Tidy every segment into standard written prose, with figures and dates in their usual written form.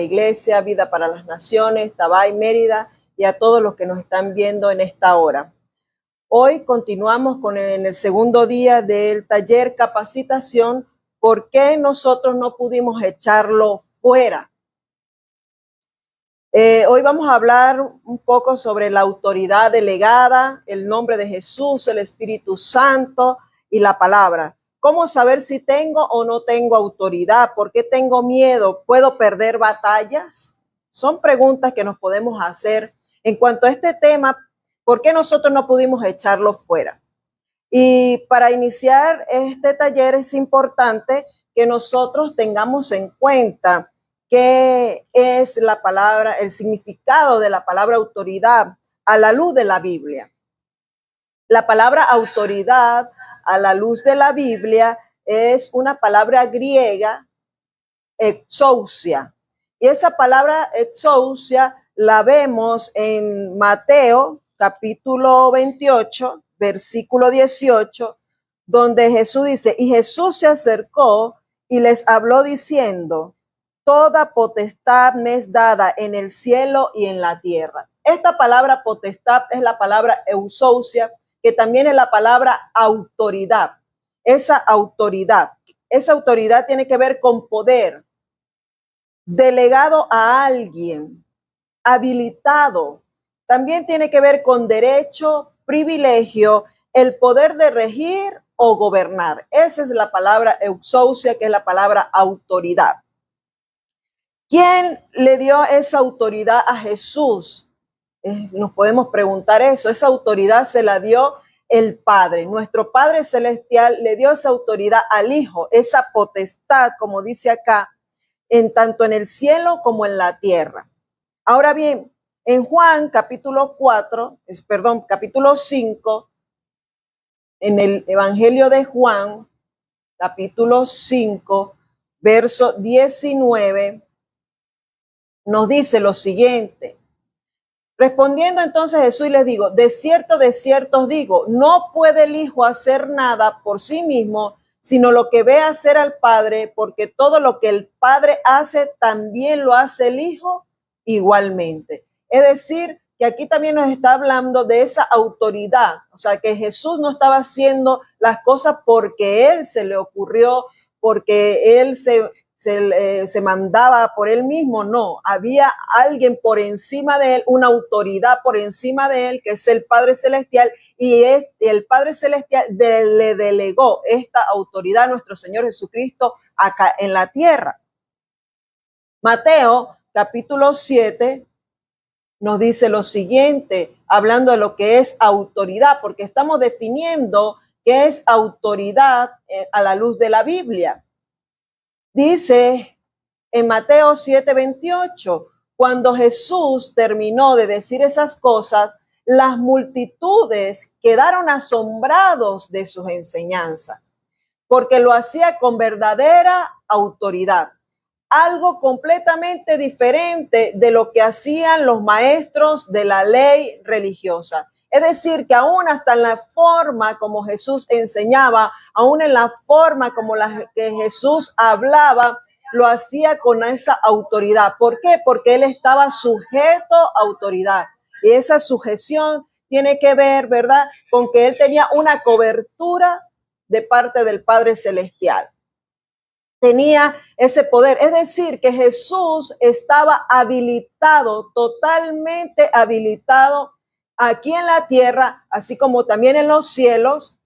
Iglesia, Vida para las Naciones, Tabay, Mérida y a todos los que nos están viendo en esta hora. Hoy continuamos en el segundo día del taller capacitación, ¿por qué nosotros no pudimos echarlo fuera? Hoy vamos a hablar un poco sobre la autoridad delegada, el nombre de Jesús, el Espíritu Santo y la palabra. ¿Cómo saber si tengo o no tengo autoridad? ¿Por qué tengo miedo? ¿Puedo perder batallas? Son preguntas que nos podemos hacer en cuanto a este tema. ¿Por qué nosotros no pudimos echarlo fuera? Y para iniciar este taller es importante que nosotros tengamos en cuenta qué es la palabra, el significado de la palabra autoridad a la luz de la Biblia. La palabra autoridad a la luz de la Biblia es una palabra griega, exousia. Y esa palabra exousia la vemos en Mateo capítulo 28, versículo 18, donde Jesús dice, y Jesús se acercó y les habló diciendo, toda potestad me es dada en el cielo y en la tierra. Esta palabra potestad es la palabra exousia, que también es la palabra autoridad. Esa autoridad tiene que ver con poder, delegado a alguien, habilitado. También tiene que ver con derecho, privilegio, el poder de regir o gobernar. Esa es la palabra exousia, que es la palabra autoridad. ¿Quién le dio esa autoridad a Jesús? Nos podemos preguntar eso. Esa autoridad se la dio el Padre. Nuestro Padre Celestial le dio esa autoridad al Hijo, esa potestad, como dice acá, tanto en el cielo como en la tierra. Ahora bien, en Juan capítulo 5, en el Evangelio de Juan, capítulo 5, verso 19, nos dice lo siguiente. Respondiendo entonces Jesús les digo, de cierto os digo, no puede el Hijo hacer nada por sí mismo, sino lo que ve hacer al Padre, porque todo lo que el Padre hace, también lo hace el Hijo igualmente. Es decir, que aquí también nos está hablando de esa autoridad, o sea, que Jesús no estaba haciendo las cosas porque Él se le ocurrió, porque Él se mandaba por Él mismo, no, había alguien por encima de Él, una autoridad por encima de Él, que es el Padre Celestial, y el Padre Celestial le delegó esta autoridad a nuestro Señor Jesucristo acá en la tierra. Mateo capítulo 7 nos dice lo siguiente, hablando de lo que es autoridad, porque estamos definiendo qué es autoridad a la luz de la Biblia. Dice en Mateo 7:28, cuando Jesús terminó de decir esas cosas, las multitudes quedaron asombrados de sus enseñanzas, porque lo hacía con verdadera autoridad. Algo completamente diferente de lo que hacían los maestros de la ley religiosa. Es decir, que aún hasta en la forma como Jesús enseñaba, aún en la forma como que Jesús hablaba, lo hacía con esa autoridad. ¿Por qué? Porque él estaba sujeto a autoridad. Y esa sujeción tiene que ver, ¿verdad?, con que él tenía una cobertura de parte del Padre Celestial. Tenía ese poder, es decir, que Jesús estaba habilitado, totalmente habilitado aquí en la tierra, así como también en los cielos,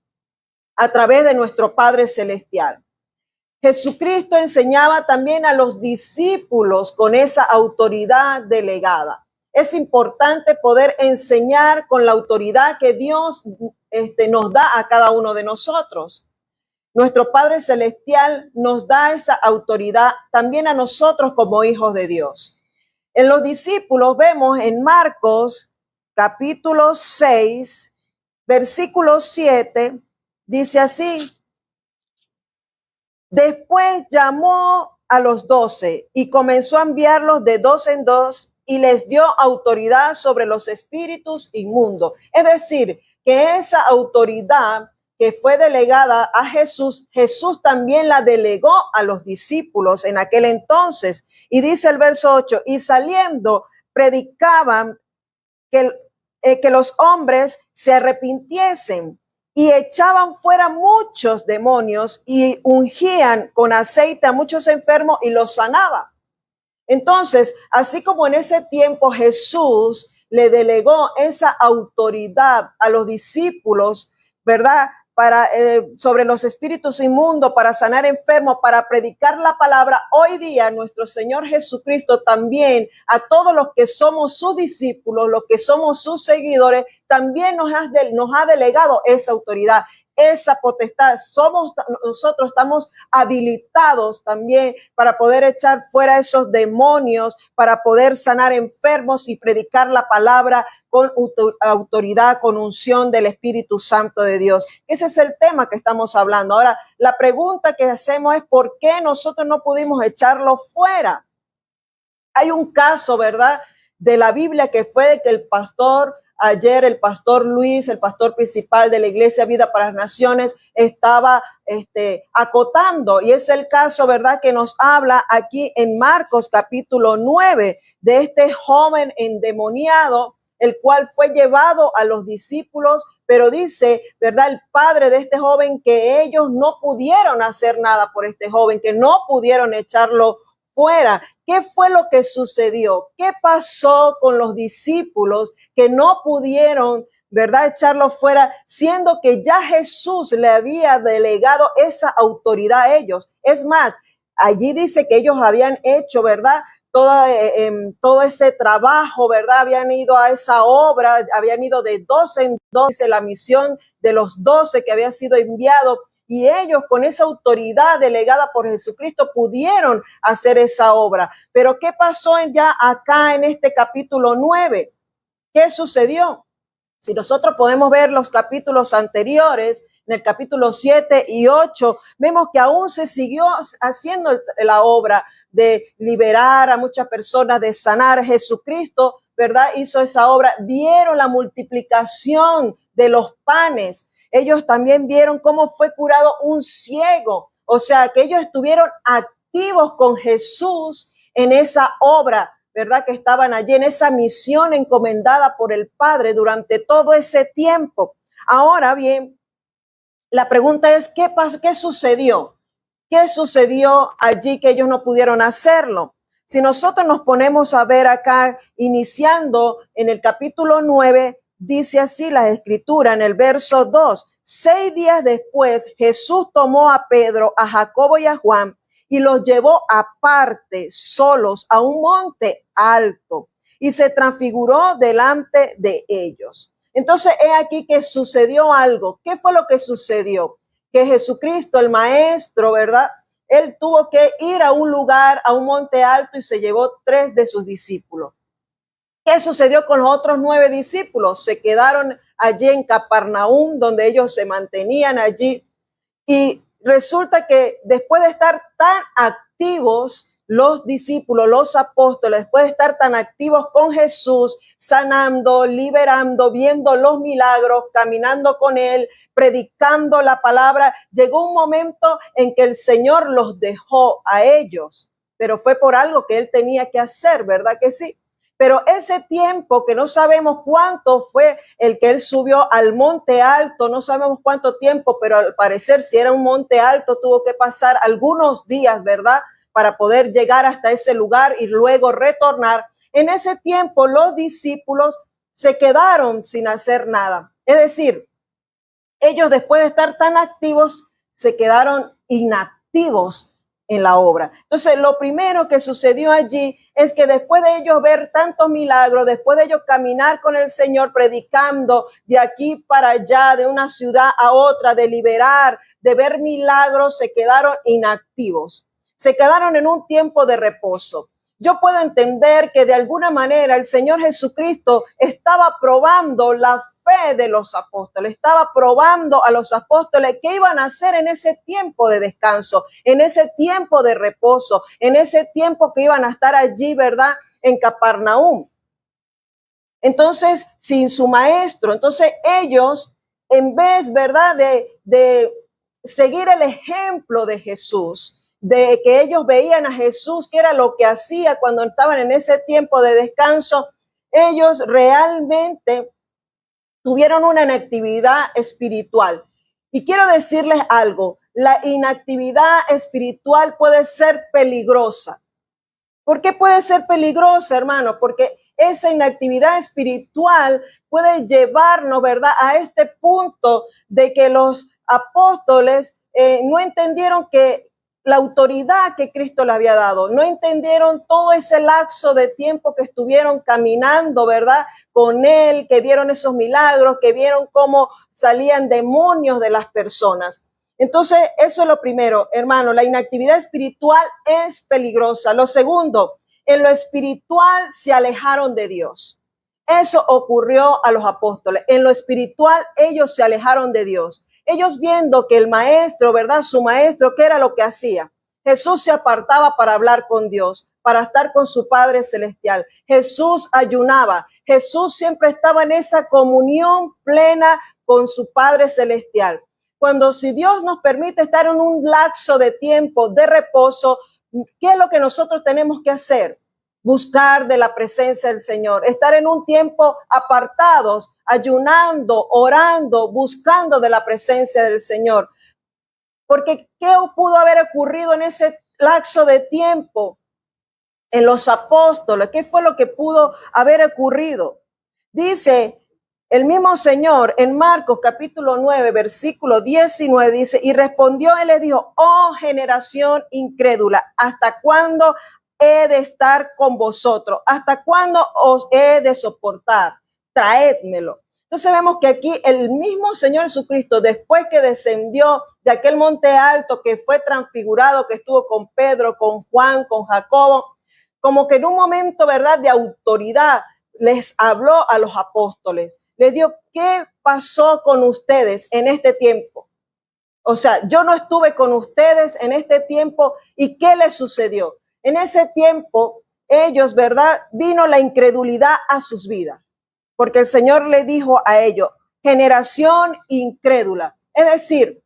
a través de nuestro Padre Celestial. Jesucristo enseñaba también a los discípulos con esa autoridad delegada. Es importante poder enseñar con la autoridad que Dios nos da a cada uno de nosotros. Nuestro Padre Celestial nos da esa autoridad también a nosotros como hijos de Dios. En los discípulos vemos en Marcos capítulo 6, versículo 7, dice así. Después llamó a los 12 y comenzó a enviarlos de 2 en 2 y les dio autoridad sobre los espíritus inmundos. Es decir, que esa autoridad que fue delegada a Jesús, Jesús también la delegó a los discípulos en aquel entonces. Y dice el verso 8, y saliendo predicaban que los hombres se arrepintiesen y echaban fuera muchos demonios y ungían con aceite a muchos enfermos y los sanaban. Entonces, así como en ese tiempo Jesús le delegó esa autoridad a los discípulos, ¿verdad? Para sobre los espíritus inmundos, para sanar enfermos, para predicar la palabra, hoy día nuestro Señor Jesucristo también a todos los que somos sus discípulos, los que somos sus seguidores, también nos ha delegado esa autoridad, esa potestad. Nosotros estamos habilitados también para poder echar fuera esos demonios, para poder sanar enfermos y predicar la palabra con autoridad, con unción del Espíritu Santo de Dios. Ese es el tema que estamos hablando. Ahora, la pregunta que hacemos es ¿por qué nosotros no pudimos echarlo fuera? Hay un caso, ¿verdad?, de la Biblia que fue que el pastor Luis, el pastor principal de la Iglesia Vida para las Naciones, estaba acotando, y es el caso, ¿verdad?, que nos habla aquí en Marcos capítulo 9 de este joven endemoniado, el cual fue llevado a los discípulos, pero dice, ¿verdad?, el padre de este joven que ellos no pudieron hacer nada por este joven, que no pudieron echarlo fuera. ¿Qué fue lo que sucedió? ¿Qué pasó con los discípulos que no pudieron, ¿verdad?, echarlo fuera, siendo que ya Jesús le había delegado esa autoridad a ellos? Es más, allí dice que ellos habían hecho, ¿verdad?, todo ese trabajo, ¿verdad? Habían ido a esa obra, habían ido de 12 en 12, la misión de los 12 que había sido enviado, y ellos con esa autoridad delegada por Jesucristo pudieron hacer esa obra. Pero ¿qué pasó ya acá en este capítulo 9? ¿Qué sucedió? Si nosotros podemos ver los capítulos anteriores, en el capítulo 7 y 8, vemos que aún se siguió haciendo la obra de liberar a muchas personas, de sanar. Jesucristo, ¿verdad?, hizo esa obra. Vieron la multiplicación de los panes. Ellos también vieron cómo fue curado un ciego. O sea, que ellos estuvieron activos con Jesús en esa obra, ¿verdad?, que estaban allí, en esa misión encomendada por el Padre durante todo ese tiempo. Ahora bien, la pregunta es, ¿qué pasó? ¿Qué sucedió? ¿Qué sucedió allí que ellos no pudieron hacerlo? Si nosotros nos ponemos a ver acá, iniciando en el capítulo 9, dice así la escritura en el verso 2, 6 días después Jesús tomó a Pedro, a Jacobo y a Juan y los llevó aparte, solos, a un monte alto y se transfiguró delante de ellos. Entonces, he aquí que sucedió algo. ¿Qué fue lo que sucedió? Que Jesucristo, el maestro, ¿verdad?, él tuvo que ir a un lugar, a un monte alto, y se llevó 3 de sus discípulos. ¿Qué sucedió con los otros 9 discípulos? Se quedaron allí en Capernaum, donde ellos se mantenían allí. Y resulta que después de estar tan activos los discípulos, los apóstoles, después de estar tan activos con Jesús, sanando, liberando, viendo los milagros, caminando con él, predicando la palabra, llegó un momento en que el Señor los dejó a ellos, pero fue por algo que él tenía que hacer, ¿verdad que sí? Pero ese tiempo, que no sabemos cuánto fue el que él subió al monte alto, no sabemos cuánto tiempo, pero al parecer si era un monte alto tuvo que pasar algunos días, ¿verdad?, para poder llegar hasta ese lugar y luego retornar. En ese tiempo los discípulos se quedaron sin hacer nada. Es decir, ellos, después de estar tan activos, se quedaron inactivos en la obra. Entonces, lo primero que sucedió allí es que después de ellos ver tantos milagros, después de ellos caminar con el Señor predicando de aquí para allá, de una ciudad a otra, de liberar, de ver milagros, se quedaron inactivos. Se quedaron en un tiempo de reposo. Yo puedo entender que de alguna manera el Señor Jesucristo estaba probando la fe de los apóstoles, estaba probando a los apóstoles qué iban a hacer en ese tiempo de descanso, en ese tiempo de reposo, en ese tiempo que iban a estar allí, ¿verdad?, en Capernaum. Entonces, sin su maestro, entonces ellos, en vez, ¿verdad?, de de seguir el ejemplo de Jesús, de que ellos veían a Jesús, que era lo que hacía cuando estaban en ese tiempo de descanso, ellos realmente tuvieron una inactividad espiritual. Y quiero decirles algo, la inactividad espiritual puede ser peligrosa. ¿Por qué puede ser peligrosa, hermano? Porque esa inactividad espiritual puede llevarnos, ¿verdad?, a este punto de que los apóstoles no entendieron que la autoridad que Cristo le había dado, no entendieron todo ese lapso de tiempo que estuvieron caminando, ¿verdad?, con él, que vieron esos milagros, que vieron cómo salían demonios de las personas. Entonces, eso es lo primero, hermano, la inactividad espiritual es peligrosa. Lo segundo, en lo espiritual se alejaron de Dios. Eso ocurrió a los apóstoles. En lo espiritual ellos se alejaron de Dios. Ellos viendo que el maestro, ¿verdad? Su maestro, ¿qué era lo que hacía? Jesús se apartaba para hablar con Dios, para estar con su Padre Celestial. Jesús ayunaba. Jesús siempre estaba en esa comunión plena con su Padre Celestial. Cuando si Dios nos permite estar en un lapso de tiempo de reposo, ¿qué es lo que nosotros tenemos que hacer? Buscar de la presencia del Señor, estar en un tiempo apartados, ayunando, orando, buscando de la presencia del Señor. Porque ¿qué pudo haber ocurrido en ese lapso de tiempo en los apóstoles? ¿Qué fue lo que pudo haber ocurrido? Dice el mismo Señor en Marcos capítulo 9, versículo 19, dice, y respondió y les dijo, oh generación incrédula, ¿hasta cuándo he de estar con vosotros? ¿Hasta cuándo os he de soportar? Traédmelo. Entonces vemos que aquí el mismo Señor Jesucristo, después que descendió de aquel monte alto que fue transfigurado, que estuvo con Pedro, con Juan, con Jacobo, como que en un momento, ¿verdad?, de autoridad, les habló a los apóstoles. Les dijo, ¿qué pasó con ustedes en este tiempo? O sea, yo no estuve con ustedes en este tiempo. ¿Y qué les sucedió? En ese tiempo, ellos, ¿verdad?, vino la incredulidad a sus vidas. Porque el Señor le dijo a ellos, generación incrédula. Es decir,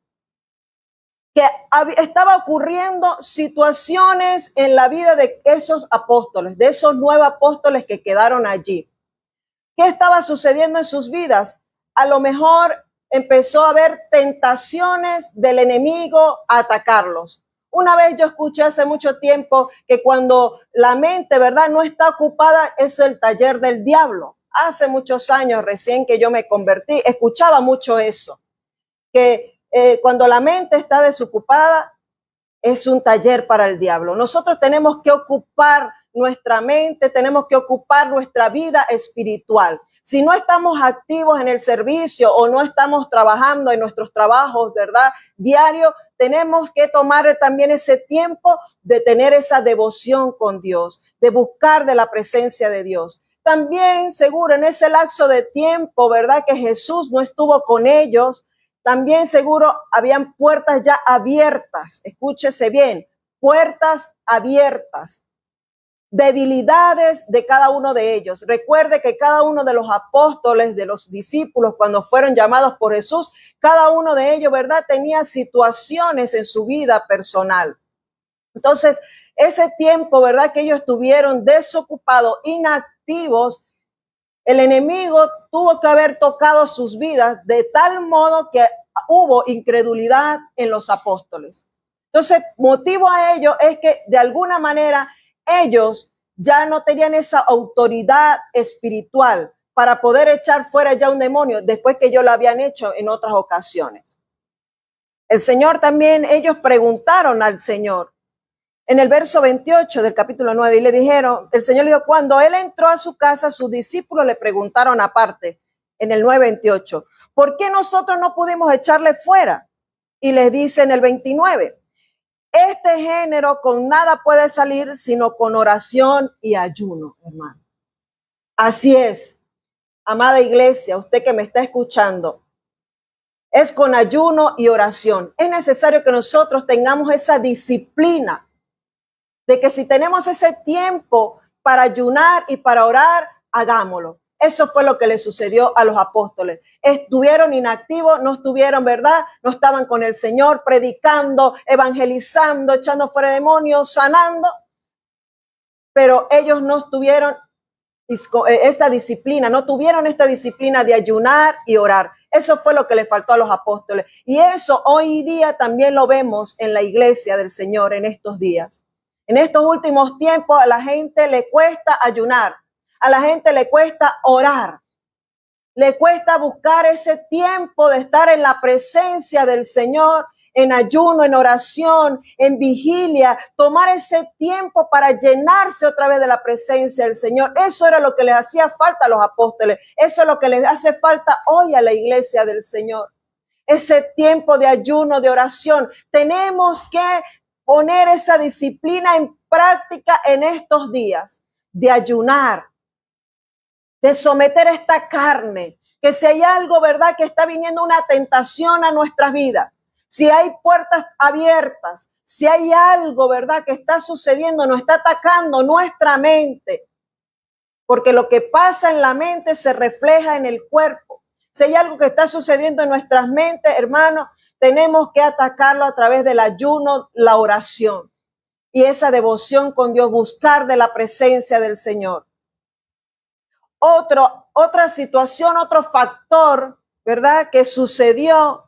que estaba ocurriendo situaciones en la vida de esos apóstoles, de esos 9 apóstoles que quedaron allí. ¿Qué estaba sucediendo en sus vidas? A lo mejor empezó a haber tentaciones del enemigo a atacarlos. Una vez yo escuché hace mucho tiempo que cuando la mente, ¿verdad?, no está ocupada, es el taller del diablo. Hace muchos años, recién que yo me convertí, escuchaba mucho eso, que cuando la mente está desocupada, es un taller para el diablo. Nosotros tenemos que ocupar nuestra mente, tenemos que ocupar nuestra vida espiritual. Si no estamos activos en el servicio o no estamos trabajando en nuestros trabajos, ¿verdad?, diario, tenemos que tomar también ese tiempo de tener esa devoción con Dios, de buscar de la presencia de Dios. También, seguro, en ese lapso de tiempo, ¿verdad?, que Jesús no estuvo con ellos, también seguro habían puertas ya abiertas. Escúchese bien, puertas abiertas. Debilidades de cada uno de ellos. Recuerde que cada uno de los apóstoles, de los discípulos, cuando fueron llamados por Jesús, cada uno de ellos, ¿verdad?, tenía situaciones en su vida personal. Entonces, ese tiempo, ¿verdad?, que ellos estuvieron desocupados, inactivos, el enemigo tuvo que haber tocado sus vidas de tal modo que hubo incredulidad en los apóstoles. Entonces, motivo a ello es que de alguna manera ellos ya no tenían esa autoridad espiritual para poder echar fuera ya un demonio después que ellos lo habían hecho en otras ocasiones. El Señor también, ellos preguntaron al Señor en el verso 28 del capítulo 9 y le dijeron, el Señor le dijo, cuando él entró a su casa, sus discípulos le preguntaron aparte en el 9:28, ¿por qué nosotros no pudimos echarle fuera? Y les dice en el 29, este género con nada puede salir sino con oración y ayuno, hermano. Así es, amada iglesia, usted que me está escuchando, es con ayuno y oración. Es necesario que nosotros tengamos esa disciplina de que si tenemos ese tiempo para ayunar y para orar, hagámoslo. Eso fue lo que le sucedió a los apóstoles. Estuvieron inactivos, no estuvieron, ¿verdad? No estaban con el Señor predicando, evangelizando, echando fuera demonios, sanando. Pero ellos no estuvieron esta disciplina, no tuvieron esta disciplina de ayunar y orar. Eso fue lo que le faltó a los apóstoles. Y eso hoy día también lo vemos en la iglesia del Señor en estos días. En estos últimos tiempos a la gente le cuesta ayunar, a la gente le cuesta orar, le cuesta buscar ese tiempo de estar en la presencia del Señor, en ayuno, en oración, en vigilia, tomar ese tiempo para llenarse otra vez de la presencia del Señor. Eso era lo que les hacía falta a los apóstoles. Eso es lo que les hace falta hoy a la iglesia del Señor. Ese tiempo de ayuno, de oración. Tenemos que poner esa disciplina en práctica en estos días, de ayunar, de someter esta carne, que si hay algo, ¿verdad?, que está viniendo una tentación a nuestras vidas, si hay puertas abiertas, si hay algo, ¿verdad?, que está sucediendo, nos está atacando nuestra mente, porque lo que pasa en la mente se refleja en el cuerpo. Si hay algo que está sucediendo en nuestras mentes, hermanos, tenemos que atacarlo a través del ayuno, la oración y esa devoción con Dios, buscar de la presencia del Señor. Otra situación, otro factor, ¿verdad?, que sucedió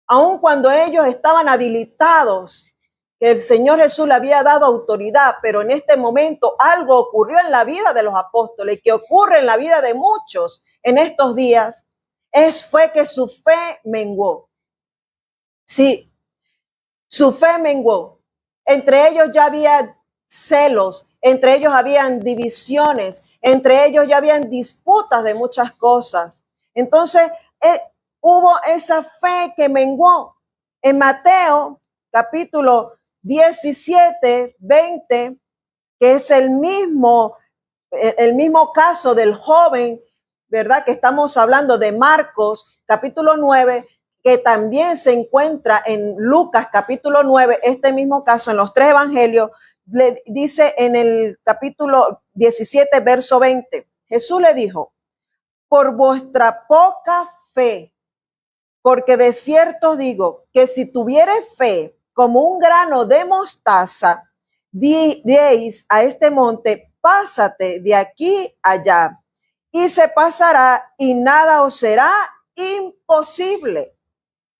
aun cuando ellos estaban habilitados, que el Señor Jesús le había dado autoridad, pero en este momento algo ocurrió en la vida de los apóstoles, que ocurre en la vida de muchos en estos días, fue que su fe menguó. Sí, su fe menguó. Entre ellos ya había celos, entre ellos habían divisiones, entre ellos ya habían disputas de muchas cosas. Entonces, hubo esa fe que menguó. En Mateo, capítulo 17, 20, que es el mismo caso del joven, ¿verdad?, que estamos hablando de Marcos, capítulo 9, que también se encuentra en Lucas, capítulo 9, este mismo caso en los tres evangelios, le dice en el capítulo 17, verso 20, Jesús le dijo, por vuestra poca fe, porque de cierto os digo que si tuviereis fe como un grano de mostaza, diréis a este monte, pásate de aquí allá, y se pasará y nada os será imposible.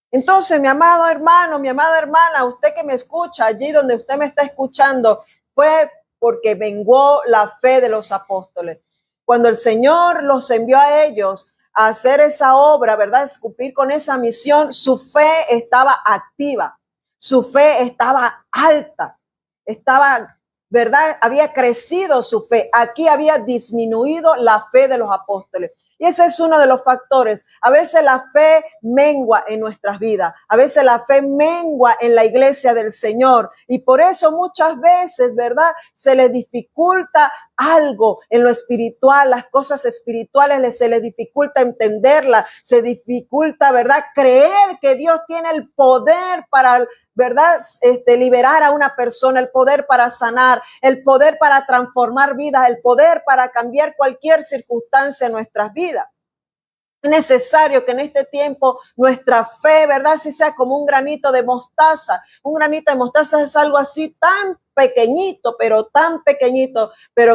Entonces, mi amado hermano, mi amada hermana, usted que me escucha, allí donde usted me está escuchando, fue porque menguó la fe de los apóstoles. Cuando el Señor los envió a ellos a hacer esa obra, ¿verdad?, cumplir con esa misión, su fe estaba activa, su fe estaba alta, estaba, ¿verdad?, había crecido su fe. Aquí había disminuido la fe de los apóstoles. Y ese es uno de los factores. A veces la fe mengua en nuestras vidas. A veces la fe mengua en la iglesia del Señor. Y por eso muchas veces, ¿verdad?, se les dificulta algo en lo espiritual. Las cosas espirituales se les dificulta entenderlas. Se dificulta, ¿verdad?, creer que Dios tiene el poder para, ¿verdad?, liberar a una persona, el poder para sanar, el poder para transformar vidas, el poder para cambiar cualquier circunstancia en nuestras vidas. Es necesario que en este tiempo nuestra fe, ¿verdad?, si sea como un granito de mostaza. Un granito de mostaza es algo así tan pequeñito, pero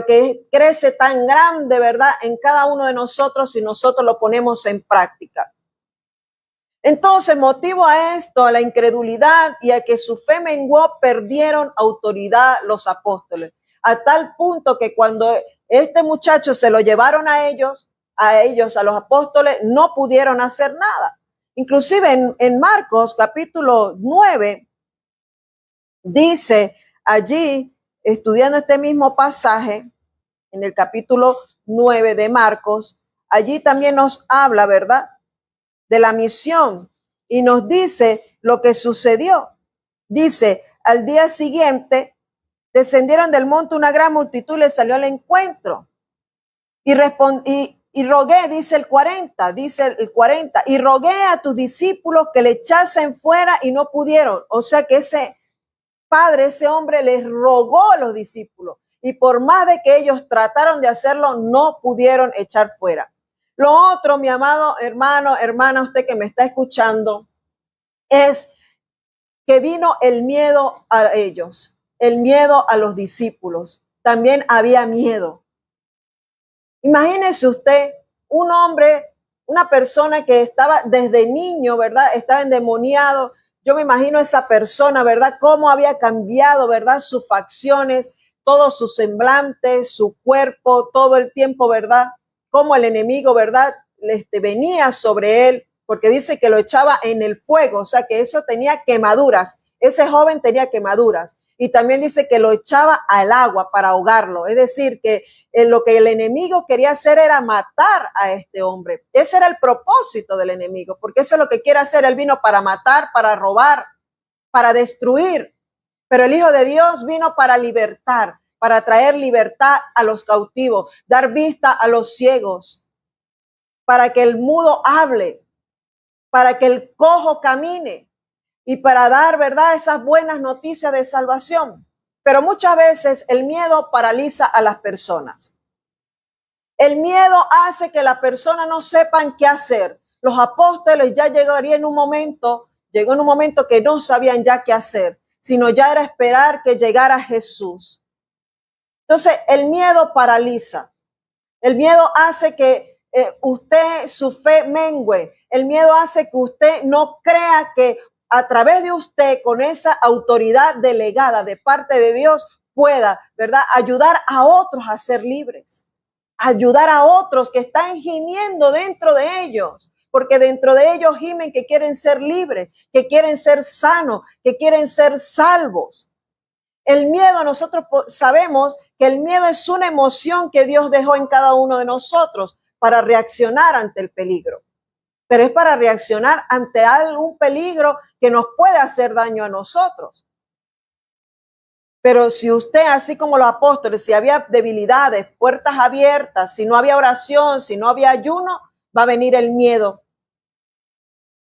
que crece tan grande, ¿verdad?, en cada uno de nosotros si nosotros lo ponemos en práctica. Entonces, motivo a esto, a la incredulidad y a que su fe menguó, perdieron autoridad los apóstoles. A tal punto que cuando este muchacho se lo llevaron a ellos, a los apóstoles, no pudieron hacer nada. Inclusive en Marcos capítulo 9, dice allí, estudiando este mismo pasaje, en el capítulo 9 de Marcos, allí también nos habla, ¿verdad?, de la misión y nos dice lo que sucedió. Dice, al día siguiente descendieron del monte una gran multitud, les salió al encuentro y rogué, dice el 40, y rogué a tus discípulos que le echasen fuera y no pudieron. O sea que ese padre, ese hombre les rogó a los discípulos y por más de que ellos trataron de hacerlo, no pudieron echar fuera. Lo otro, mi amado hermano, hermana, usted que me está escuchando, es que vino el miedo a ellos, el miedo a los discípulos. También había miedo. Imagínese usted un hombre, una persona que estaba desde niño, ¿verdad? Estaba endemoniado. Yo me imagino esa persona, ¿verdad? Cómo había cambiado, ¿verdad? Sus facciones, todo su semblante, su cuerpo, todo el tiempo, ¿verdad? Cómo el enemigo, ¿verdad? Venía sobre él, porque dice que lo echaba en el fuego, o sea que eso tenía quemaduras. Ese joven tenía quemaduras. Y también dice que lo echaba al agua para ahogarlo. Es decir, que lo que el enemigo quería hacer era matar a este hombre. Ese era el propósito del enemigo, porque eso es lo que quiere hacer. Él vino para matar, para robar, para destruir. Pero el Hijo de Dios vino para libertar, para traer libertad a los cautivos, dar vista a los ciegos, para que el mudo hable, para que el cojo camine, y para dar, ¿verdad?, esas buenas noticias de salvación. Pero muchas veces el miedo paraliza a las personas. El miedo hace que las personas no sepan qué hacer. Los apóstoles ya llegó en un momento que no sabían ya qué hacer, sino ya era esperar que llegara Jesús. Entonces, el miedo paraliza. El miedo hace que usted, su fe mengue. El miedo hace que usted no crea que a través de usted, con esa autoridad delegada de parte de Dios, pueda, ¿verdad?, ayudar a otros a ser libres, ayudar a otros que están gimiendo dentro de ellos, porque dentro de ellos gimen que quieren ser libres, que quieren ser sanos, que quieren ser salvos. El miedo, nosotros sabemos que el miedo es una emoción que Dios dejó en cada uno de nosotros para reaccionar ante el peligro. Pero es para reaccionar ante algún peligro que nos puede hacer daño a nosotros. Pero si usted, así como los apóstoles, si había debilidades, puertas abiertas, si no había oración, si no había ayuno, va a venir el miedo.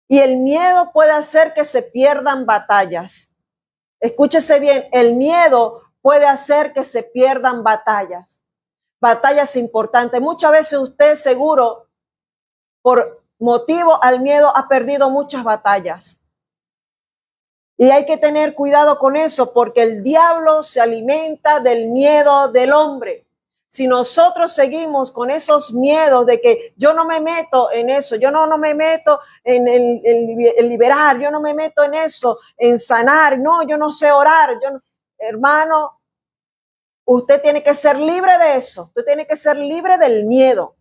Y el miedo puede hacer que se pierdan batallas. Escúchese bien, el miedo puede hacer que se pierdan batallas importantes. Muchas veces usted seguro, por motivo al miedo, ha perdido muchas batallas. Y hay que tener cuidado con eso, porque el diablo se alimenta del miedo del hombre. Si nosotros seguimos con esos miedos de que yo no me meto en eso, yo no me meto en el liberar, yo no me meto en eso, en sanar, no, yo no sé orar, hermano, usted tiene que ser libre de eso, usted tiene que ser libre del miedo.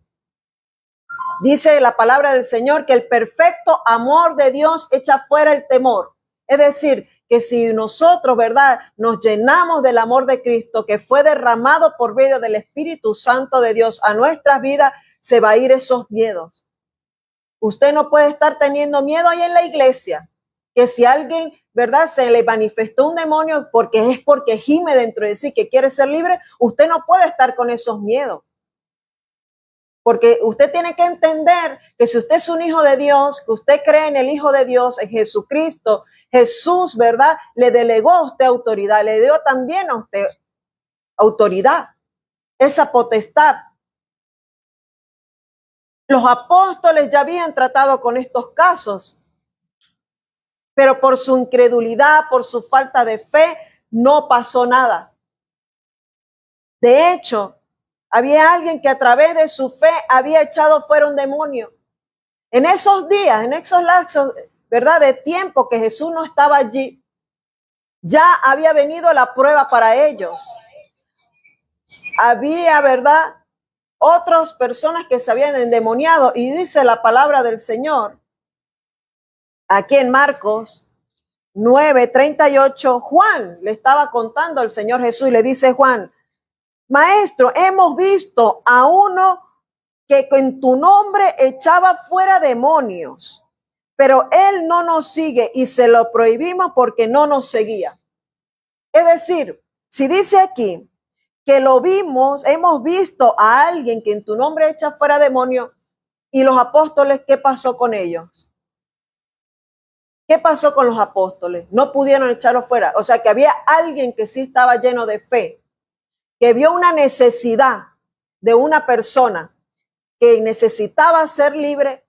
Dice la palabra del Señor que el perfecto amor de Dios echa fuera el temor. Es decir, que si nosotros, ¿verdad?, nos llenamos del amor de Cristo que fue derramado por medio del Espíritu Santo de Dios a nuestras vidas, se va a ir esos miedos. Usted no puede estar teniendo miedo ahí en la iglesia, que si alguien, ¿verdad?, se le manifestó un demonio porque gime dentro de sí que quiere ser libre, usted no puede estar con esos miedos. Porque usted tiene que entender que si usted es un hijo de Dios, que usted cree en el Hijo de Dios, en Jesucristo, Jesús, ¿verdad?, le delegó a usted autoridad, le dio también a usted autoridad, esa potestad. Los apóstoles ya habían tratado con estos casos, pero por su incredulidad, por su falta de fe, no pasó nada. De hecho, había alguien que a través de su fe había echado fuera un demonio. En esos días, en esos lapsos, ¿verdad?, de tiempo que Jesús no estaba allí, ya había venido la prueba para ellos. Había, ¿verdad?, otras personas que se habían endemoniado, y dice la palabra del Señor, aquí en Marcos 9:38, Juan le estaba contando al Señor Jesús y le dice Juan: Maestro, hemos visto a uno que en tu nombre echaba fuera demonios, pero él no nos sigue y se lo prohibimos porque no nos seguía. Es decir, si dice aquí que lo vimos, hemos visto a alguien que en tu nombre echa fuera demonios, y los apóstoles, ¿qué pasó con ellos? ¿Qué pasó con los apóstoles? No pudieron echarlo fuera. O sea que había alguien que sí estaba lleno de fe, que vio una necesidad de una persona que necesitaba ser libre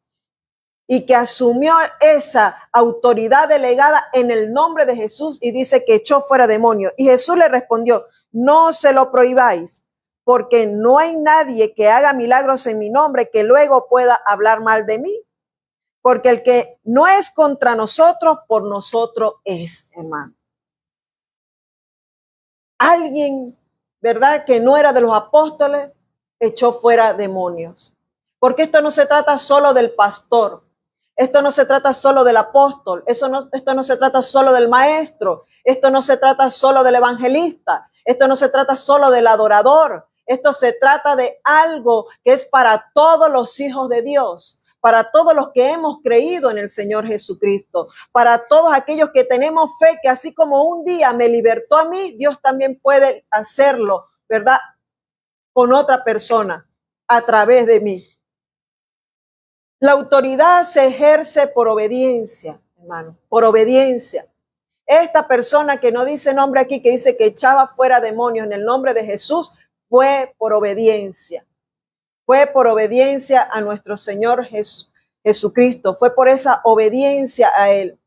y que asumió esa autoridad delegada en el nombre de Jesús y dice que echó fuera demonios. Y Jesús le respondió, no se lo prohibáis, porque no hay nadie que haga milagros en mi nombre que luego pueda hablar mal de mí. Porque el que no es contra nosotros, por nosotros es, hermano. Alguien, ¿verdad?, que no era de los apóstoles, echó fuera demonios. Porque esto no se trata solo del pastor. Esto no se trata solo del apóstol, esto no se trata solo del maestro, esto no se trata solo del evangelista, esto no se trata solo del adorador, esto se trata de algo que es para todos los hijos de Dios, para todos los que hemos creído en el Señor Jesucristo, para todos aquellos que tenemos fe que así como un día me libertó a mí, Dios también puede hacerlo, ¿verdad?, con otra persona a través de mí. La autoridad se ejerce por obediencia, hermano, por obediencia. Esta persona que no dice nombre aquí, que dice que echaba fuera demonios en el nombre de Jesús, fue por obediencia. Fue por obediencia a nuestro Señor Jesucristo. Fue por esa obediencia a Él.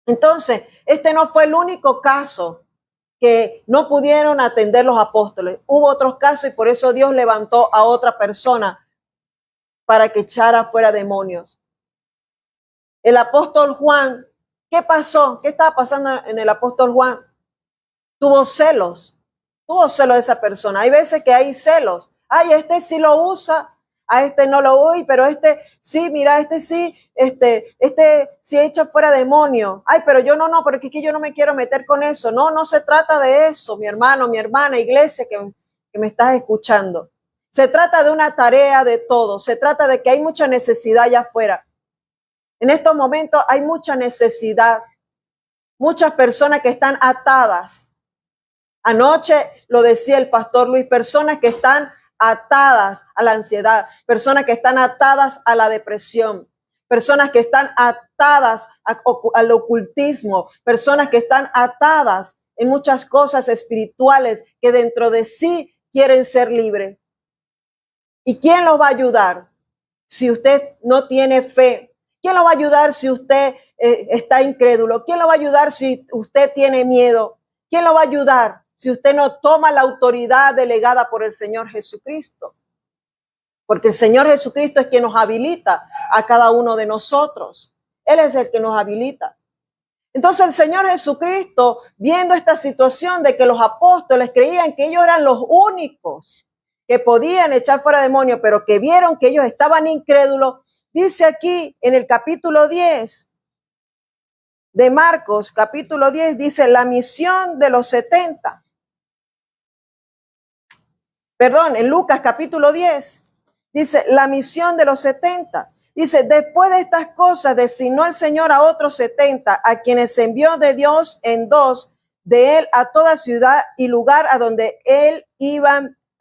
Entonces, este no fue el único caso que no pudieron atender los apóstoles. Hubo otros casos y por eso Dios levantó a otra persona para que echara fuera demonios. El apóstol Juan, ¿qué pasó? ¿Qué estaba pasando en el apóstol Juan? Tuvo celos de esa persona. Hay veces que hay celos. Ay, este sí lo usa, a este no lo usa, pero este sí, mira, este sí echa fuera demonio. Ay, pero yo no, porque es que yo no me quiero meter con eso. No se trata de eso, mi hermano, mi hermana, iglesia que me estás escuchando. Se trata de una tarea de todos. Se trata de que hay mucha necesidad allá afuera. En estos momentos hay mucha necesidad. Muchas personas que están atadas. Anoche lo decía el pastor Luis, personas que están atadas a la ansiedad, personas que están atadas a la depresión, personas que están atadas al ocultismo, personas que están atadas en muchas cosas espirituales que dentro de sí quieren ser libres. ¿Y quién los va a ayudar si usted no tiene fe? ¿Quién lo va a ayudar si usted está incrédulo? ¿Quién lo va a ayudar si usted tiene miedo? ¿Quién lo va a ayudar si usted no toma la autoridad delegada por el Señor Jesucristo? Porque el Señor Jesucristo es quien nos habilita a cada uno de nosotros. Él es el que nos habilita. Entonces el Señor Jesucristo, viendo esta situación de que los apóstoles creían que ellos eran los únicos que podían echar fuera demonios, pero que vieron que ellos estaban incrédulos, dice aquí en el capítulo 10 de Marcos, capítulo 10, dice la misión de los 70. Perdón, en Lucas capítulo 10, dice la misión de los 70. Dice, después de estas cosas designó el Señor a otros 70, a quienes envió de Dios en dos, de él a toda ciudad y lugar a donde él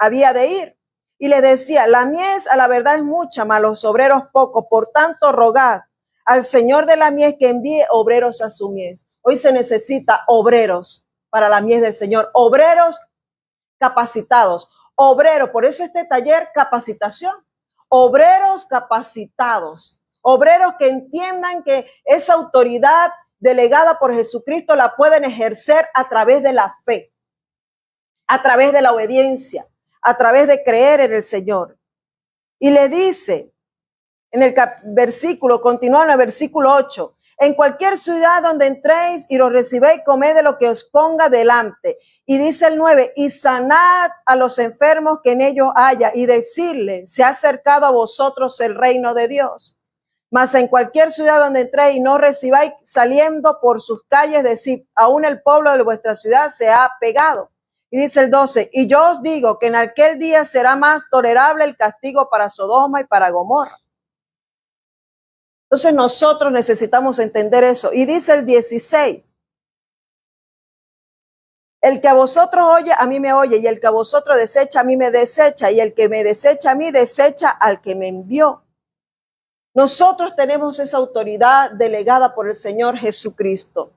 había de ir. Y le decía, la mies a la verdad es mucha, mas los obreros pocos. Por tanto, rogad al Señor de la mies que envíe obreros a su mies. Hoy se necesita obreros para la mies del Señor, obreros capacitados, obreros. Por eso este taller, capacitación, obreros capacitados, obreros que entiendan que esa autoridad delegada por Jesucristo la pueden ejercer a través de la fe, a través de la obediencia, a través de creer en el Señor. Y le dice en el versículo, continúa en el versículo 8, en cualquier ciudad donde entréis y los recibéis, comed de lo que os ponga delante. Y dice el 9, y sanad a los enfermos que en ellos haya, y decirle, se ha acercado a vosotros el reino de Dios. Mas en cualquier ciudad donde entréis y no recibáis, saliendo por sus calles, decid, aún el pueblo de vuestra ciudad se ha pegado. Y dice el 12, y yo os digo que en aquel día será más tolerable el castigo para Sodoma y para Gomorra. Entonces nosotros necesitamos entender eso. Y dice el 16, el que a vosotros oye, a mí me oye, y el que a vosotros desecha, a mí me desecha, y el que me desecha a mí, desecha al que me envió. Nosotros tenemos esa autoridad delegada por el Señor Jesucristo.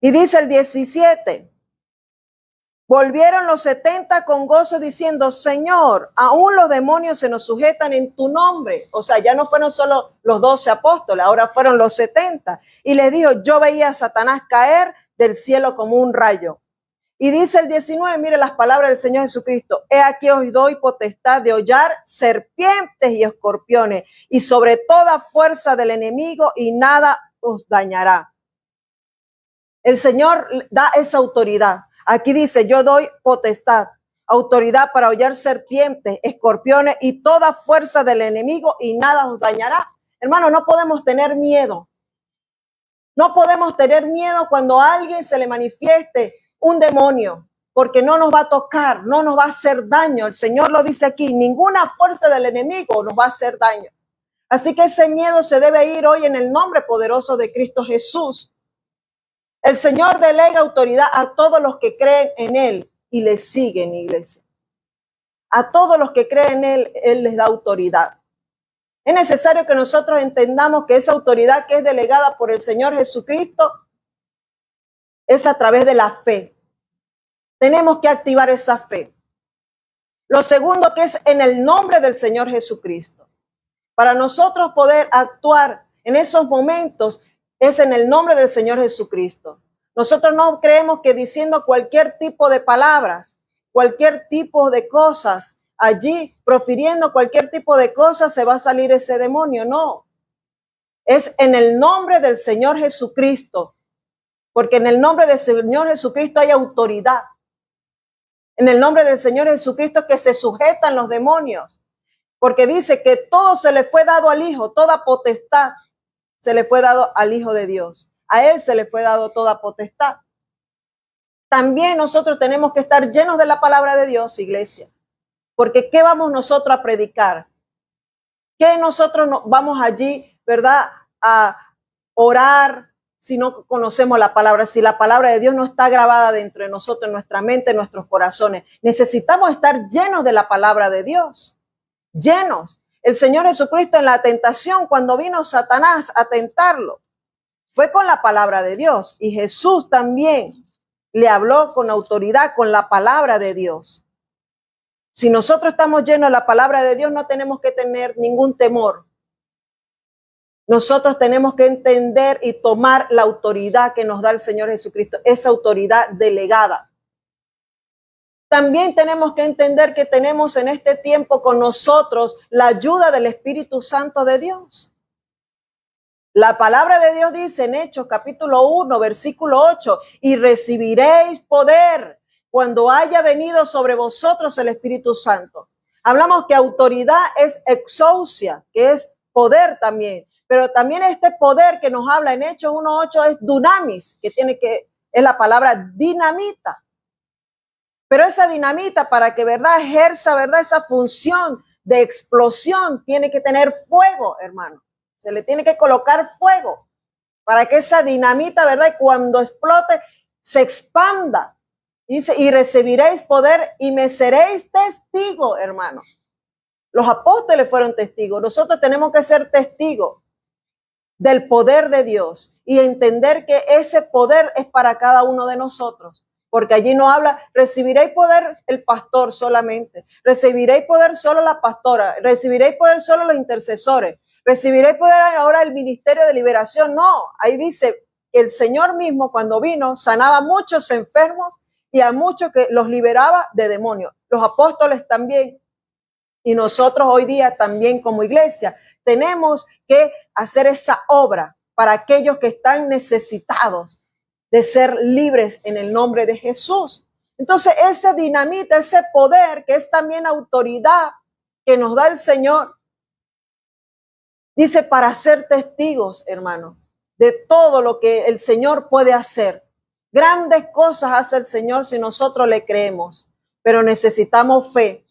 Y dice el 17, Volvieron los 70 con gozo diciendo, Señor, aún los demonios se nos sujetan en tu nombre. O sea, ya no fueron solo los 12 apóstoles, ahora fueron los 70. Y les dijo, yo veía a Satanás caer del cielo como un rayo. Y dice el 19, mire las palabras del Señor Jesucristo. He aquí os doy potestad de hollar serpientes y escorpiones y sobre toda fuerza del enemigo y nada os dañará. El Señor da esa autoridad. Aquí dice, yo doy potestad, autoridad para hollar serpientes, escorpiones y toda fuerza del enemigo y nada os dañará. Hermano, no podemos tener miedo. No podemos tener miedo cuando a alguien se le manifieste un demonio, porque no nos va a tocar, no nos va a hacer daño. El Señor lo dice aquí, ninguna fuerza del enemigo nos va a hacer daño. Así que ese miedo se debe ir hoy en el nombre poderoso de Cristo Jesús. El Señor delega autoridad a todos los que creen en Él y le siguen, iglesia. A todos los que creen en Él, Él les da autoridad. Es necesario que nosotros entendamos que esa autoridad que es delegada por el Señor Jesucristo es a través de la fe. Tenemos que activar esa fe. Lo segundo que es en el nombre del Señor Jesucristo. Para nosotros poder actuar en esos momentos es en el nombre del Señor Jesucristo. Nosotros no creemos que diciendo cualquier tipo de palabras, cualquier tipo de cosas, allí profiriendo cualquier tipo de cosas se va a salir ese demonio. No. Es en el nombre del Señor Jesucristo. Porque en el nombre del Señor Jesucristo hay autoridad. En el nombre del Señor Jesucristo que se sujetan los demonios. Porque dice que todo se le fue dado al Hijo, toda potestad se le fue dado al Hijo de Dios. A Él se le fue dado toda potestad. También nosotros tenemos que estar llenos de la palabra de Dios, iglesia. Porque ¿qué vamos nosotros a predicar? ¿Qué nosotros vamos allí, verdad, a orar si no conocemos la palabra? Si la palabra de Dios no está grabada dentro de nosotros, en nuestra mente, en nuestros corazones. Necesitamos estar llenos de la palabra de Dios. Llenos. El Señor Jesucristo en la tentación, cuando vino Satanás a tentarlo, fue con la palabra de Dios. Y Jesús también le habló con autoridad, con la palabra de Dios. Si nosotros estamos llenos de la palabra de Dios, no tenemos que tener ningún temor. Nosotros tenemos que entender y tomar la autoridad que nos da el Señor Jesucristo, esa autoridad delegada. También tenemos que entender que tenemos en este tiempo con nosotros la ayuda del Espíritu Santo de Dios. La palabra de Dios dice en Hechos capítulo 1, versículo 8, y recibiréis poder cuando haya venido sobre vosotros el Espíritu Santo. Hablamos que autoridad es exousia, que es poder también, pero también este poder que nos habla en Hechos 1:8 es dunamis, es la palabra dinamita. Pero esa dinamita, para que verdad ejerza verdad esa función de explosión, tiene que tener fuego, hermano. Se le tiene que colocar fuego para que esa dinamita, verdad, cuando explote, se expanda. Dice, y recibiréis poder y me seréis testigo, hermano. Los apóstoles fueron testigos. Nosotros tenemos que ser testigos del poder de Dios y entender que ese poder es para cada uno de nosotros. Porque allí no habla, recibiréis poder el pastor solamente, recibiréis poder solo la pastora, recibiréis poder solo los intercesores, recibiréis poder ahora el ministerio de liberación. No, ahí dice que el Señor mismo cuando vino sanaba a muchos enfermos y a muchos que los liberaba de demonios. Los apóstoles también y nosotros hoy día también como iglesia tenemos que hacer esa obra para aquellos que están necesitados de ser libres en el nombre de Jesús. Entonces, ese dinamita, ese poder que es también autoridad que nos da el Señor, dice para ser testigos, hermano, de todo lo que el Señor puede hacer. Grandes cosas hace el Señor si nosotros le creemos, pero necesitamos fe.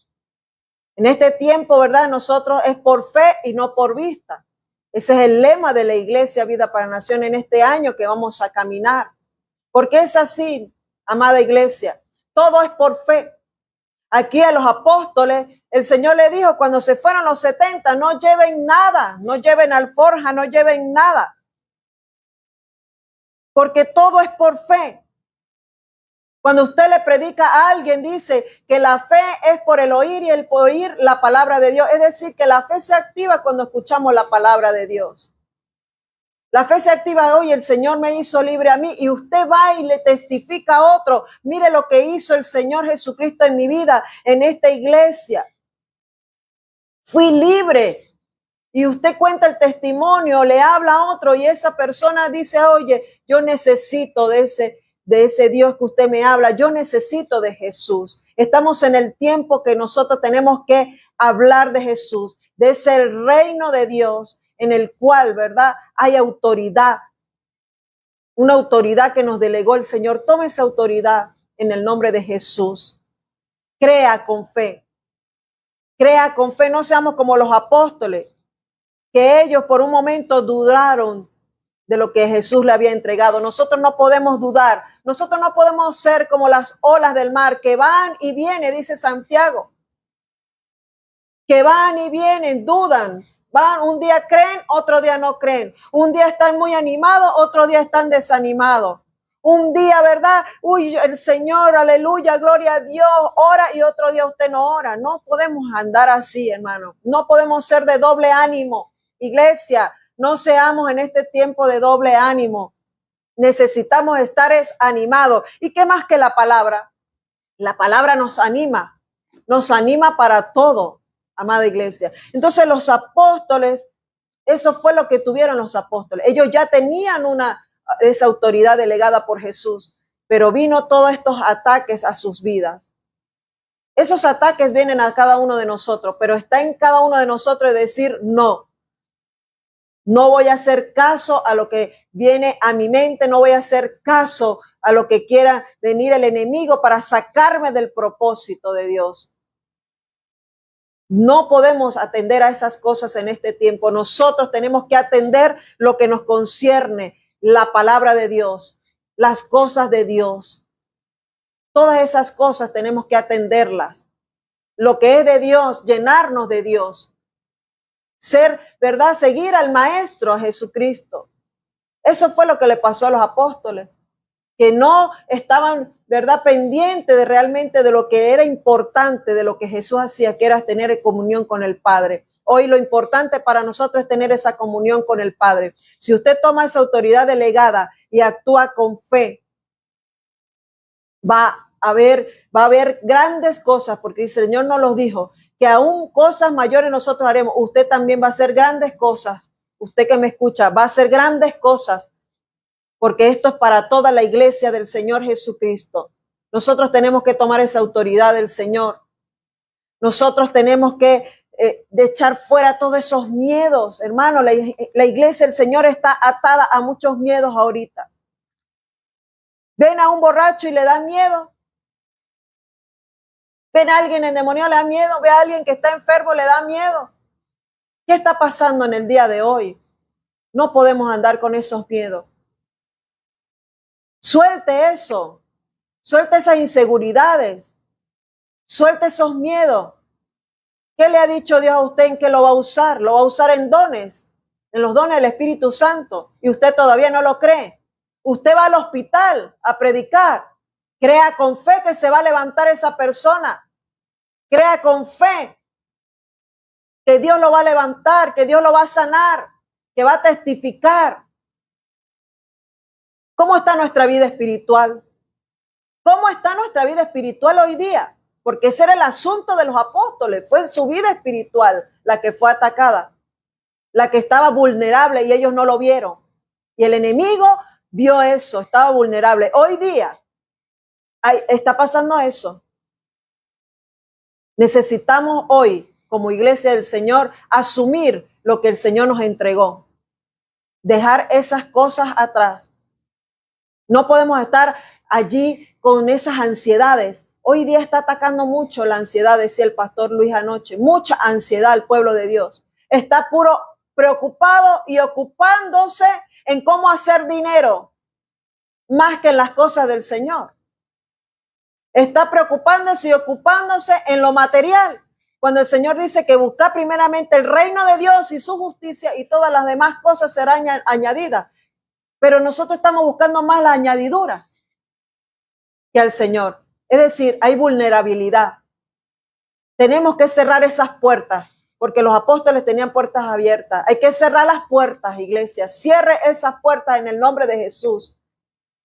En este tiempo, ¿verdad? Nosotros es por fe y no por vista. Ese es el lema de la Iglesia Vida para Nación en este año que vamos a caminar. Porque es así, amada iglesia, todo es por fe. Aquí a los apóstoles, el Señor le dijo, cuando se fueron los 70, no lleven nada, no lleven alforja, no lleven nada. Porque todo es por fe. Cuando usted le predica a alguien, dice que la fe es por el oír y el por oír la palabra de Dios. Es decir, que la fe se activa cuando escuchamos la palabra de Dios. La fe se activa hoy, el Señor me hizo libre a mí, y usted va y le testifica a otro. Mire lo que hizo el Señor Jesucristo en mi vida, en esta iglesia. Fui libre. Y usted cuenta el testimonio, le habla a otro y esa persona dice, oye, yo necesito de ese Dios que usted me habla, yo necesito de Jesús. Estamos en el tiempo que nosotros tenemos que hablar de Jesús, de ese reino de Dios en el cual, ¿verdad? Hay autoridad, una autoridad que nos delegó el Señor. Tome esa autoridad en el nombre de Jesús. Crea con fe. Crea con fe, no seamos como los apóstoles, que ellos por un momento dudaron de lo que Jesús le había entregado. Nosotros no podemos dudar. Nosotros no podemos ser como las olas del mar que van y vienen, dice Santiago. Que van y vienen, dudan. Van, un día creen, otro día no creen. Un día están muy animados, otro día están desanimados. Un día, ¿verdad? Uy, el Señor, aleluya, gloria a Dios, ora, y otro día usted no ora. No podemos andar así, hermano. No podemos ser de doble ánimo. Iglesia, no seamos en este tiempo de doble ánimo. Necesitamos estar animados. ¿Y qué más que la palabra? La palabra nos anima para todo, amada iglesia. Entonces los apóstoles, eso fue lo que tuvieron los apóstoles. Ellos ya tenían esa autoridad delegada por Jesús, pero vino todos estos ataques a sus vidas. Esos ataques vienen a cada uno de nosotros, pero está en cada uno de nosotros decir no. No voy a hacer caso a lo que viene a mi mente, no voy a hacer caso a lo que quiera venir el enemigo para sacarme del propósito de Dios. No podemos atender a esas cosas en este tiempo. Nosotros tenemos que atender lo que nos concierne, la palabra de Dios, las cosas de Dios. Todas esas cosas tenemos que atenderlas. Lo que es de Dios, llenarnos de Dios. Ser, ¿verdad? Seguir al Maestro, a Jesucristo. Eso fue lo que le pasó a los apóstoles, que no estaban, ¿verdad?, pendientes de realmente de lo que era importante, de lo que Jesús hacía, que era tener comunión con el Padre. Hoy lo importante para nosotros es tener esa comunión con el Padre. Si usted toma esa autoridad delegada y actúa con fe, va a haber grandes cosas, porque el Señor nos los dijo, que aún cosas mayores nosotros haremos. Usted también va a hacer grandes cosas. Usted que me escucha, va a hacer grandes cosas, porque esto es para toda la iglesia del Señor Jesucristo. Nosotros tenemos que tomar esa autoridad del Señor. Nosotros tenemos que de echar fuera todos esos miedos. Hermano, la iglesia del Señor está atada a muchos miedos ahorita. Ven a un borracho y le dan miedo. Ven a alguien endemoniado, le da miedo. Ve a alguien que está enfermo, le da miedo. ¿Qué está pasando en el día de hoy? No podemos andar con esos miedos. Suelte eso. Suelte esas inseguridades. Suelte esos miedos. ¿Qué le ha dicho Dios a usted en qué lo va a usar? Lo va a usar en dones, en los dones del Espíritu Santo. Y usted todavía no lo cree. Usted va al hospital a predicar. Crea con fe que se va a levantar esa persona. Crea con fe que Dios lo va a levantar, que Dios lo va a sanar, que va a testificar. ¿Cómo está nuestra vida espiritual? ¿Cómo está nuestra vida espiritual hoy día? Porque ese era el asunto de los apóstoles. Fue su vida espiritual la que fue atacada, la que estaba vulnerable y ellos no lo vieron. Y el enemigo vio eso, estaba vulnerable. Hoy día está pasando eso. Necesitamos hoy, como iglesia del Señor, asumir lo que el Señor nos entregó. Dejar esas cosas atrás. No podemos estar allí con esas ansiedades. Hoy día está atacando mucho la ansiedad, decía el pastor Luis anoche. Mucha ansiedad al pueblo de Dios. Está puro preocupado y ocupándose en cómo hacer dinero, más que en las cosas del Señor. Está preocupándose y ocupándose en lo material. Cuando el Señor dice que busca primeramente el reino de Dios y su justicia y todas las demás cosas serán añadidas. Pero nosotros estamos buscando más las añadiduras. que al Señor. Es decir, hay vulnerabilidad. Tenemos que cerrar esas puertas, porque los apóstoles tenían puertas abiertas. Hay que cerrar las puertas, iglesia. Cierre esas puertas en el nombre de Jesús.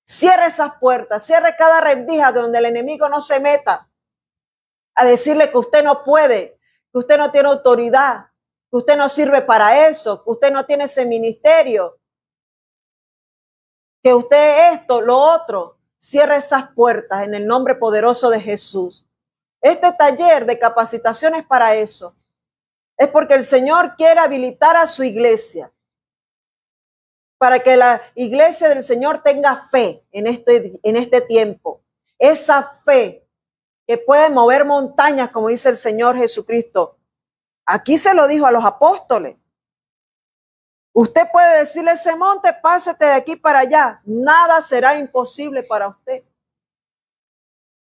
Cierre esas puertas, cierre cada rendija donde el enemigo no se meta a decirle que usted no puede, que usted no tiene autoridad, que usted no sirve para eso, que usted no tiene ese ministerio, que usted esto, lo otro. Cierre esas puertas en el nombre poderoso de Jesús. Este taller de capacitación es para eso. Es porque el Señor quiere habilitar a su iglesia, para que la iglesia del Señor tenga fe en este tiempo. Esa fe que puede mover montañas, como dice el Señor Jesucristo. Aquí se lo dijo a los apóstoles. Usted puede decirle a ese monte, pásate de aquí para allá. Nada será imposible para usted.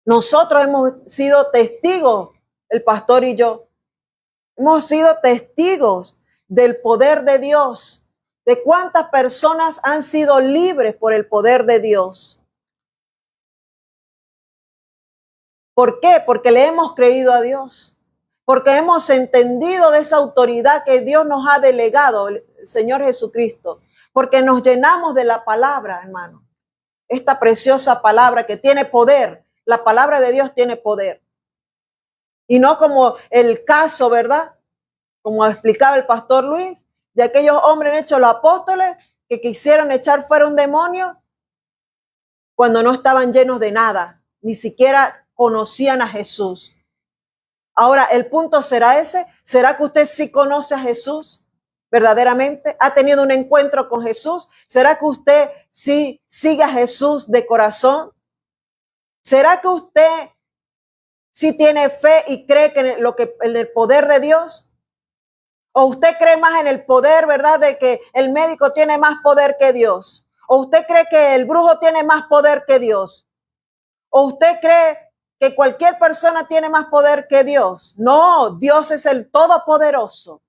Nosotros hemos sido testigos, el pastor y yo. Hemos sido testigos del poder de Dios, de cuántas personas han sido libres por el poder de Dios. ¿Por qué? Porque le hemos creído a Dios, porque hemos entendido de esa autoridad que Dios nos ha delegado, el Señor Jesucristo, porque nos llenamos de la palabra, hermano. Esta preciosa palabra que tiene poder, la palabra de Dios tiene poder. Y no como el caso, ¿verdad? Como explicaba el pastor Luis, de aquellos hombres hechos los apóstoles que quisieron echar fuera un demonio cuando no estaban llenos de nada, ni siquiera conocían a Jesús. Ahora, el punto será ese. ¿Será que usted sí conoce a Jesús verdaderamente? ¿Ha tenido un encuentro con Jesús? ¿Será que usted sí sigue a Jesús de corazón? ¿Será que usted sí tiene fe y cree que en el poder de Dios? ¿O usted cree más en el poder, verdad, de que el médico tiene más poder que Dios? ¿O usted cree que el brujo tiene más poder que Dios? ¿O usted cree que cualquier persona tiene más poder que Dios? No, Dios es el Todopoderoso.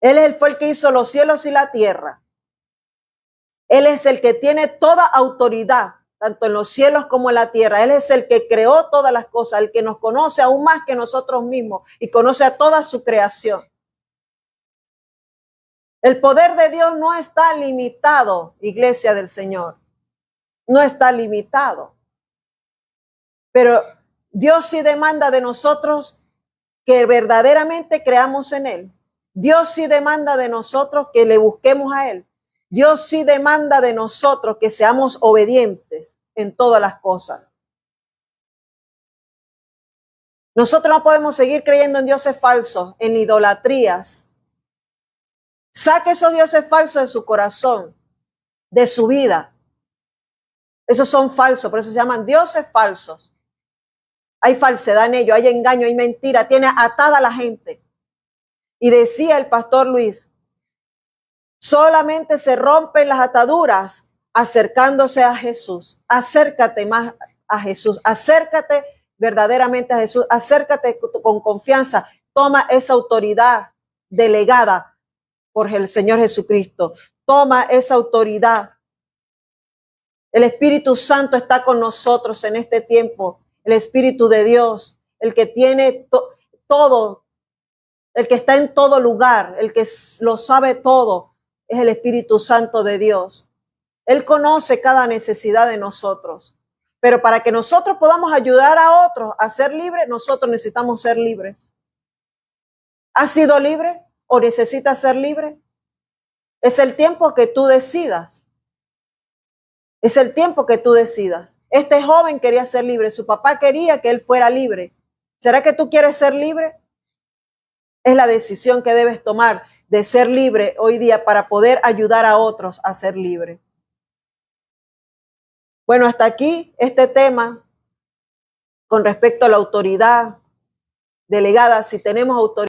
Él fue el que hizo los cielos y la tierra. Él es el que tiene toda autoridad, tanto en los cielos como en la tierra. Él es el que creó todas las cosas, el que nos conoce aún más que nosotros mismos y conoce a toda su creación. El poder de Dios no está limitado, iglesia del Señor. No está limitado. Pero Dios sí demanda de nosotros que verdaderamente creamos en Él. Dios sí demanda de nosotros que le busquemos a Él. Dios sí demanda de nosotros que seamos obedientes en todas las cosas. Nosotros no podemos seguir creyendo en dioses falsos, en idolatrías. Saque esos dioses falsos de su corazón, de su vida. Esos son falsos, por eso se llaman dioses falsos. Hay falsedad en ellos, hay engaño, hay mentira, tiene atada a la gente. Y decía el pastor Luis, solamente se rompen las ataduras acercándose a Jesús. Acércate más a Jesús, acércate verdaderamente a Jesús, acércate con confianza, toma esa autoridad delegada por el Señor Jesucristo, toma esa autoridad. El Espíritu Santo está con nosotros en este tiempo, el Espíritu de Dios, el que tiene todo, el que está en todo lugar, el que lo sabe todo, es el Espíritu Santo de Dios. Él conoce cada necesidad de nosotros. Pero para que nosotros podamos ayudar a otros a ser libres, nosotros necesitamos ser libres. ¿Has sido libre o necesitas ser libre? Es el tiempo que tú decidas. Es el tiempo que tú decidas. Este joven quería ser libre. Su papá quería que él fuera libre. ¿Será que tú quieres ser libre? Es la decisión que debes tomar de ser libre hoy día para poder ayudar a otros a ser libre. Bueno, hasta aquí este tema con respecto a la autoridad delegada. Si tenemos autoridad